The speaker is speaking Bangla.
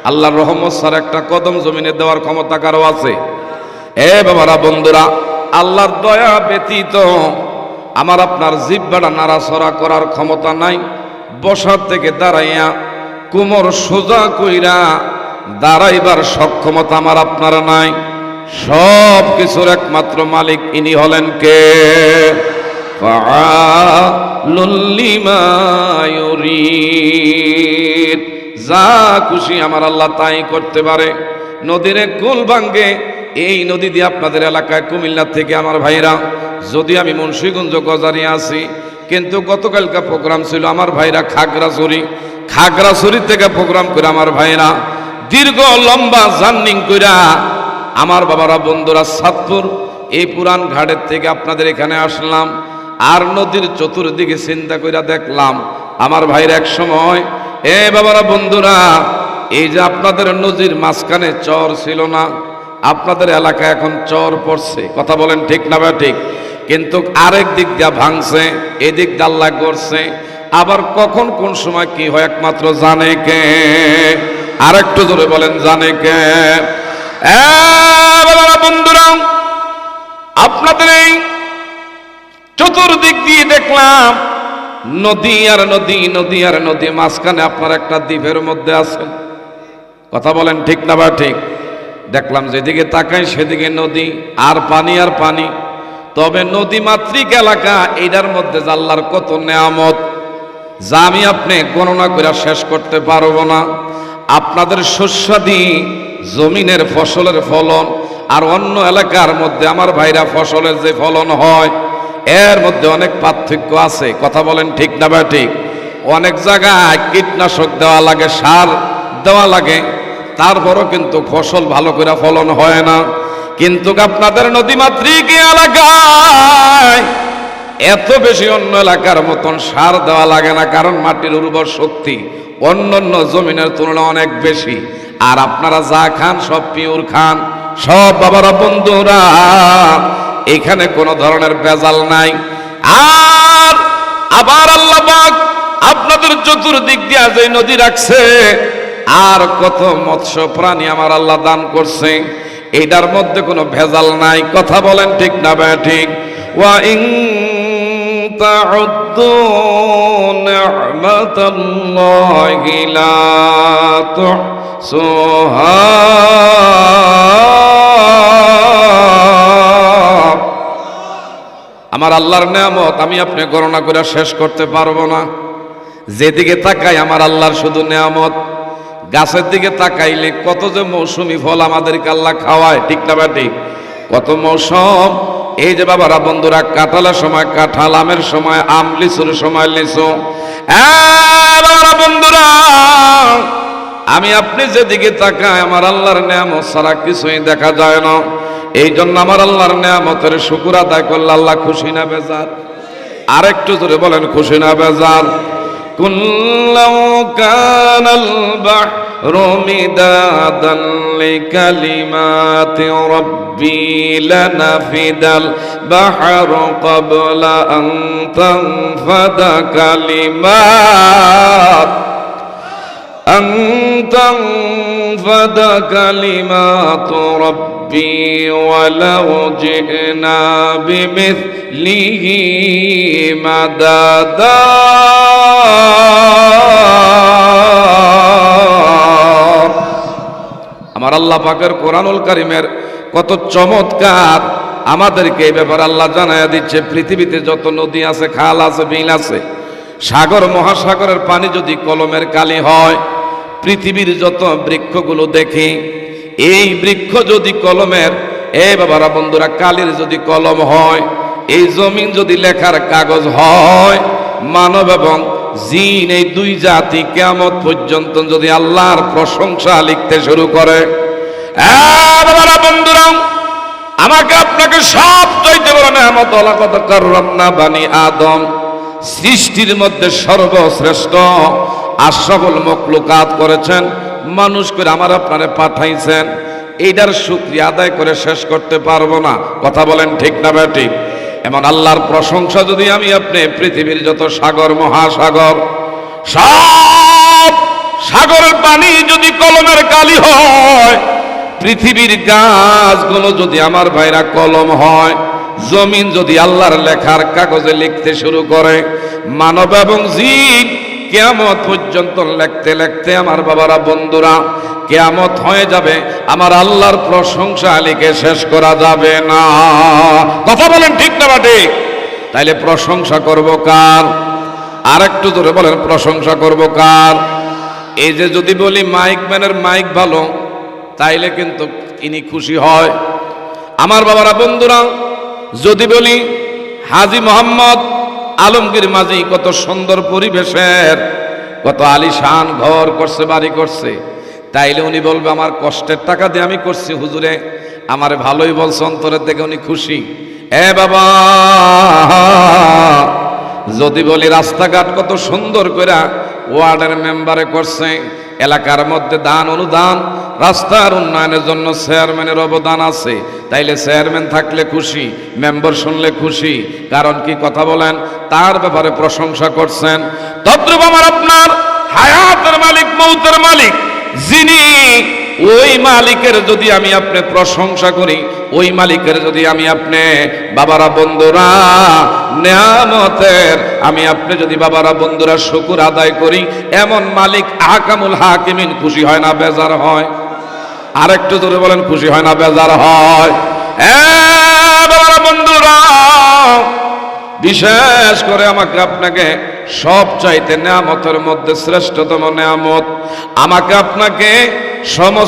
আল্লাহর রহমত ছাড়া একটা কদম জমিনে দেওয়ার ক্ষমতা কারো আছে? এ বাবারা, বন্ধুরা, আল্লাহর দয়া ব্যতীত আমার আপনার জিহ্বাটা নাড়াচড়া করার ক্ষমতা নাই। বসার থেকে দাঁড়াইয়া কোমর সোজা কইরা দাঁড়াইবার সক্ষমতা আমার আপনার নাই। সব কিছুর একমাত্র মালিক ইনি হলেন কে? ফাআলুল লিমা ইউরিদ। যা খুশি আমার আল্লাহ তাই করতে পারে। নদীর কুল ভাঙ্গে, এই নদী দিয়ে আপনাদের এলাকায় কুমিল্লা থেকে আমার ভাইরা, যদি আমি মুন্সিগঞ্জ গজারি আছি, কিন্তু গতকালকা প্রোগ্রাম ছিল আমার ভাইরা খাগড়াছড়ি থেকে প্রোগ্রাম করে আমার ভাইরা দীর্ঘ লম্বা জার্নিং কইরা আমার বাবারা বন্ধুরা সাতপুর এই পুরান ঘাটের থেকে আপনাদের এখানে আসলাম। আর নদীর চতুর্দিকে চিন্তা কইরা দেখলাম আমার ভাইরা এক সময়, এ বাবারা বন্ধুরা, এই যে আপনাদের নদীর মাঝখানে চর ছিল না, আপনাদের এলাকায় এখন চর পড়ছে। কথা বলেন ঠিক না বা ঠিক? কিন্তু আরেক দিক দিয়া ভাঙছে, এদিক দিয়ে আল্লাহ করছে। আবার কখন কোন সময় কি হয় একমাত্র জানে কে? আরেকটু জোরে বলেন, জানে কে? বন্ধুরা, আপনাদের এই চতুর্দিক দিয়ে দেখলাম নদী আর নদী, নদী আর নদী, মাঝখানে আপনার একটা দ্বীপের মধ্যে আছেন। কথা বলেন ঠিক না বা ঠিক? দেখলাম যেদিকে তাকাই সেদিকে নদী আর পানি আর পানি। তবে নদী মাতৃক এলাকা, এটার মধ্যে আল্লাহর কত নেয়ামত যা আমি আপনি গণনা করে শেষ করতে পারবো না। আপনাদের শস্যাদি জমিনের ফসলের ফলন আর অন্য এলাকার মধ্যে আমার ভাইরা ফসলের যে ফলন হয়, এর মধ্যে অনেক পার্থক্য আছে। কথা বলেন ঠিক না বা ঠিক? অনেক জায়গায় কীটনাশক দেওয়া লাগে, সার দেওয়া লাগে, তারপরও কিন্তু ফসল ভালো করে ফলন হয় না। কিন্তু আপনাদের নদীমাতৃক এলাকায় এত বেশি অন্য এলাকার মতন সার দেওয়া লাগে না, কারণ মাটির উর্বর শক্তি অন্যান্য জমিনের তুলনায় অনেক বেশি। আর আপনারা যা খান সব পিওর খান, সব বাবারা বন্ধুরা, এখানে কোনো ধরনের ভেজাল নাই। আর আবার আল্লাহ পাক আপনাদের চতুর্দিক দিয়ে যে নদী রাখছে, আর কত মৎস্য প্রাণী আমার আল্লাহ দান করছে, এটার মধ্যে কোনো ভেজাল নাই। কথা বলেন ঠিক না বা ঠিক? ওয়া ইন তাউদ্দু নি'মাতাল্লাহি লা তুহসুহা। আমার আল্লাহর নেয়ামত আমি আপনি গণনা করে শেষ করতে পারবো না। যেদিকে তাকাই আমার আল্লাহর শুধু নেয়ামত। গাছের দিকে তাকাইলে কত যে মৌসুমি ফল আমাদেরকে আল্লাহ খাওয়ায়, ঠিক না বা ঠিক? কত মৌসুম। এই যে বাবারা বন্ধুরা, কাঁঠালের সময় কাঁঠাল, আমের সময় আম, লিচুর সময় লিচু। বাবারা বন্ধুরা, আমি আপনি যেদিকে তাকাই আমার আল্লাহর নেয়ামত ছাড়া কিছুই দেখা যায় না। এই জন্য আমার আল্লাহর নেয়ামতের শুকর আদায় করলে আল্লাহ খুশি না বেজার? আরেকটু জোরে বলেন, খুশি না বেজার? কুল্লাউ কানাল বাহরু মিদাদান লিকালিমাতি রাব্বি লানাফিদাল বাহরু ক্বাবলা আন তানফাদা কালিমাত أن تنفد كلمات ربي ولو جئنا بمثله مددا আমার আল্লাহ পাকের কোরআনুল কারীমের কত চমৎকার আমাদেরকে এই ব্যাপারে আল্লাহ জানায়া দিচ্ছে। পৃথিবীতে যত নদী আছে, খাল আছে, বিল আছে, সাগর মহাসাগরের পানি যদি কলমের কালি হয়, পৃথিবীর যত বৃক্ষগুলো দেখি, এই বৃক্ষ যদি কলমের, এ বাবারা বন্ধুরা, কালির যদি কলম হয়, এই জমিন যদি লেখার কাগজ হয়, মানব এবং জিন এই দুই জাতি কিয়ামত পর্যন্ত যদি আল্লাহর প্রশংসা লিখতে শুরু করে, বাবারা বন্ধুরা, আমাকে আপনাকে সব চাইতে বড় নেয়ামত আল্লাহ কত কাররামনা বানি আদম, সৃষ্টির মধ্যে সর্বশ্রেষ্ঠ আশরাফুল মখলুকাত করেছেন, মানুষ করে আমার আপনারে পাঠাইছেন। এইটার শুকরিয়া আদায় করে শেষ করতে পারবো না। কথা বলেন ঠিক না বেঠিক? এমন আল্লাহর প্রশংসা যদি আমি আপনি পৃথিবীর যত সাগর মহাসাগর, সব সাগরের পানি যদি কলমের কালি ওয়ালি হয়, পৃথিবীর গাছগুলো যদি আমার ভাইরা কলম হয়, জমিন যদি আল্লাহর লেখার কাগজে লিখতে শুরু করে, মানব এবং জিন কিয়ামত পর্যন্ত লিখতে লিখতে আমার বাবারা বন্ধুরা কিয়ামত হয়ে যাবে, আমার আল্লাহর প্রশংসা লিখে শেষ করা যাবে না। কথা বলেন ঠিক না ঠিক? তাইলে প্রশংসা করব কার? আর একটু জোরে বলেন, প্রশংসা করব কার? এই যে যদি বলি মাইক ম্যানের মাইক ভালো, তাইলে কিন্তু ইনি খুশি হয়। আমার বাবারা বন্ধুরা, যদি বলি হাজী মোহাম্মদ আলমগীর মাঝি কত সুন্দর পরিবেশের, কত আলিশান ঘর করছে, বাড়ি করছে, তাইলে উনি বলবে আমার কষ্টের টাকা দিয়ে আমি করছি হুজুরে, আমার ভালোই বলছে, অন্তরের থেকে উনি খুশি। এ বাবা, যদি বলি রাস্তাঘাট কত সুন্দর করে ওয়ার্ডের মেম্বারে করছে, এলাকার মধ্যে দান অনুদান, রাস্তার উন্নয়নের জন্য চেয়ারম্যানের অবদান আছে, তাইলে চেয়ারম্যান থাকলে খুশি, মেম্বার শুনলে খুশি। কারণ কি? কথা বলেন, তার ব্যাপারে প্রশংসা করছেন। তদ্রূপ আমার আপনার হায়াতের মালিক, মৌতের মালিক, যিনি, ওই মালিকের যদি আমি আপনি প্রশংসা করি, ওই মালিকের যদি আমি আপনি বাবারা বন্ধুরা নিয়ামতের আমি আপনি যদি বাবারা বন্ধুরা শুকর আদায় করি, এমন মালিক আহকামুল হাকিমিন খুশি হয় না বেজার হয়? আর একটু জোরে বলেন, খুশি হয় না বেজার হয়? বাবারা বন্ধুরা, বিশেষ করে আমাকে আপনাকে সব চাইতে নিয়ামতের মধ্যে শ্রেষ্ঠতম নিয়ামত, আমাকে আপনাকে সমস্ত